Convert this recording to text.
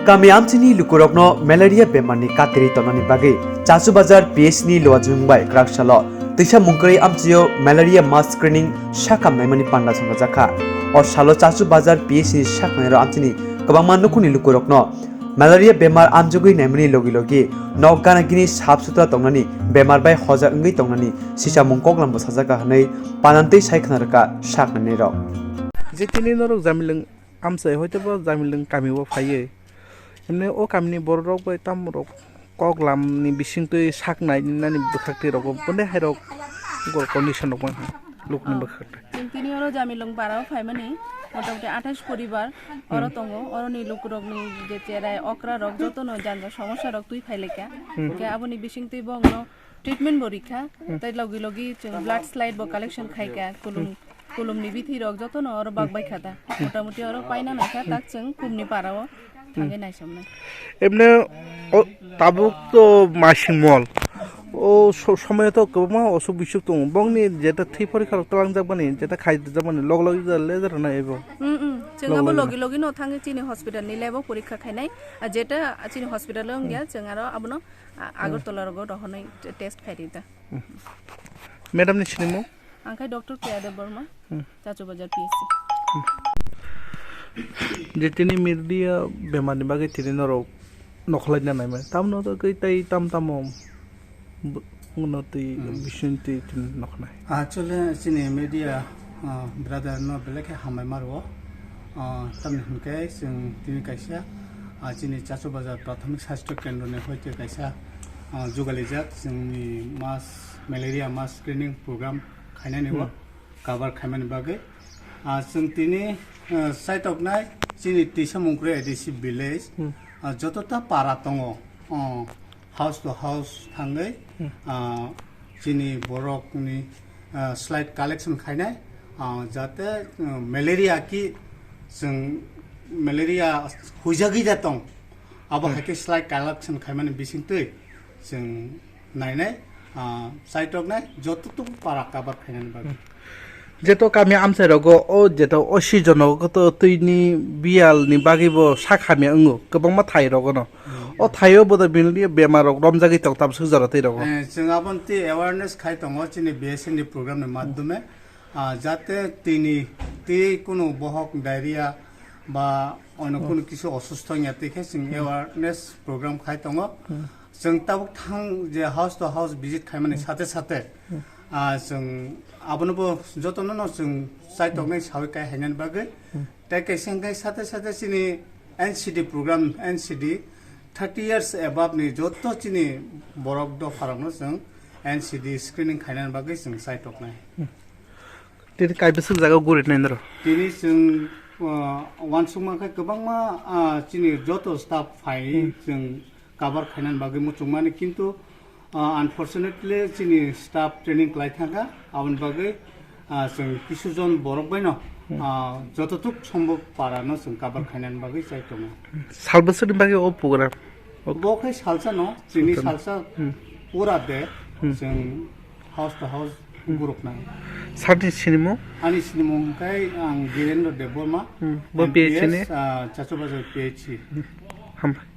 Kamio amchini lukurokno malaria bemarni katiri tonani bagi Chachu bazar PHC ni loajungbai kraksalo tisha mungkari amchiyo malaria mass screening Sakham naimani panda songa jakha or shalo Chachu bazar PHC ni saknairo amchini kabangma nukuni lukurokno malaria bemar amjugui naimani logi nokgana gini sap sutra tongnani bemar bai hoja ngai tongnani sisa mungkok lambo sajaka hanai panantei saikhnarka saknani rok jetini norok jamileng amsai hoitebo jamileng Kamio phaye emne o kamni borok bai tamrok koklamni bisingtui saknai nani bkhakti rok bone hairok gor condition rok lukni bkhakti তিনি ওর জামিলং পারাও ফাইমানি মোটামুটি 28 পরিবার ওর তঙ্গ ওরনি লোকরগনি যে চেরায় অকরা rock যতন জানগা সমস্যা rock তুই ফাইলেকা কে আবনি বিসিংতই বংন treatment বরিখা তাই লগি লগি ব্লাড স্লাইড ব কালেকশন খাইকা কুলুমনি বিথি রক যতন ওর বাগবাই খাতা মোটামুটি ওর পাইনা নাখা তাকচং কুমনি পারাও থাঙ্গে নাইসমনা এমনে তাবুক তো মাসিমল ও সময় তো কমা অসুখ বিসুখ তো বংনি যেটা থি পরীক্ষা তলাং যাবানি যেটা খাই যাবানি লগ লগ জালে যারা না এব जोंगाबो लगी लगी न थांगे चिनि हॉस्पिटल नि लेबो परीक्षा खाइनाय जेटा चिनि हॉस्पिटल लं गया जों आरो आबनो आगरतला रगो दहनै टेस्ट खाइदिता मैडम नि सिनिमो आंखाय डॉक्टर केयादे बर्मा चाचू बाजार PHC जेतिनि मिरदिया बेमारनि बागै तिनि नरो नखलायना नायमा तामनो तो गैताय ताम उन्नति बिसुनति नखनाय actually चिनि media brother no belek hamai marwo tamni hunkai जों तिनि कायसा चिनि चाचु बाजार प्राथमिक स्वास्थ्य केन्द्रनि होइते कायसा जुगालिजाक जोंनि मास malaria mass screening program खायनायनिबो कभार खायमानि बागै जों तिनि साइट अफ नाय चिनि तिसा मुंक्रे एडिसि विलेज जतता पारा दङ हाउस टु हाउस थाङै चिनि बरकनि स्लाइड कालेक्शन खायनाय जाते malaria ki जों malaria हुइजागि जातं आबो हाके स्लाइड कालेक्शन खायमानि बिसिंतै जों नायनाय साइट अफ नाय जततो पारा कभार खायनानि बागै जेतो कामि आमसाय रगो ओ जेतो असी जनक तो तैनि बियालनि बागैबो साखामि अंगो गोबांमा थाय रगो न ओ थायो बदा बिनलि बेमार रमजागि तकताब सुजारतै रगो जों आबनति अवेयरनेस खाय दङ चिनि BSN नि प्रग्रामनि माध्यमे जाते ती कोनो बहक डायरिया बा अन्य कोनो किछु असुस्थ यातिखे जों अवेयरनेस प्रग्राम खाय दङ जों ताबुक थां जे हाउस टु हाउस भिजिट खायमानि साथे साथे जों आबनबो जतन न जों साइट अफ सावै काय हायनानि बागै ताके संगाय साथे साथे चिनि NCD programme NCD 30 years above नि जत चिनि बरक द फारावनो जों NCD स्क्रिनिं खायनानि बागै जों साइट अफ नाय तिनि कायबेसो जागा गुरित नाय नरो तिनि जों वानसुमाखै गोबांमा चिनि जत स्टाफ फाय जों कभार खायनानि बागै मुचुमानि किन्तु अनफॉर्चुनेटली चिनि स्टाफ ट्रेनिंग क्लाय थागा आबन बागै जों किछु जन बरक बायनो जततुक सम्भव पारानो जों कभार खायनानि बागै जायतङ सालबसनि बागै ओ प्रग्राम बखै सालसा न चिनि सालसा पूरा दे जों हाउस टु हाउस ग्रुप नाय सारनि सिनिमो आनि सिनिमो काय आं गिरेन्द्र देबबर्मा बो PHC नि चाचु बाजार PHC हामबाय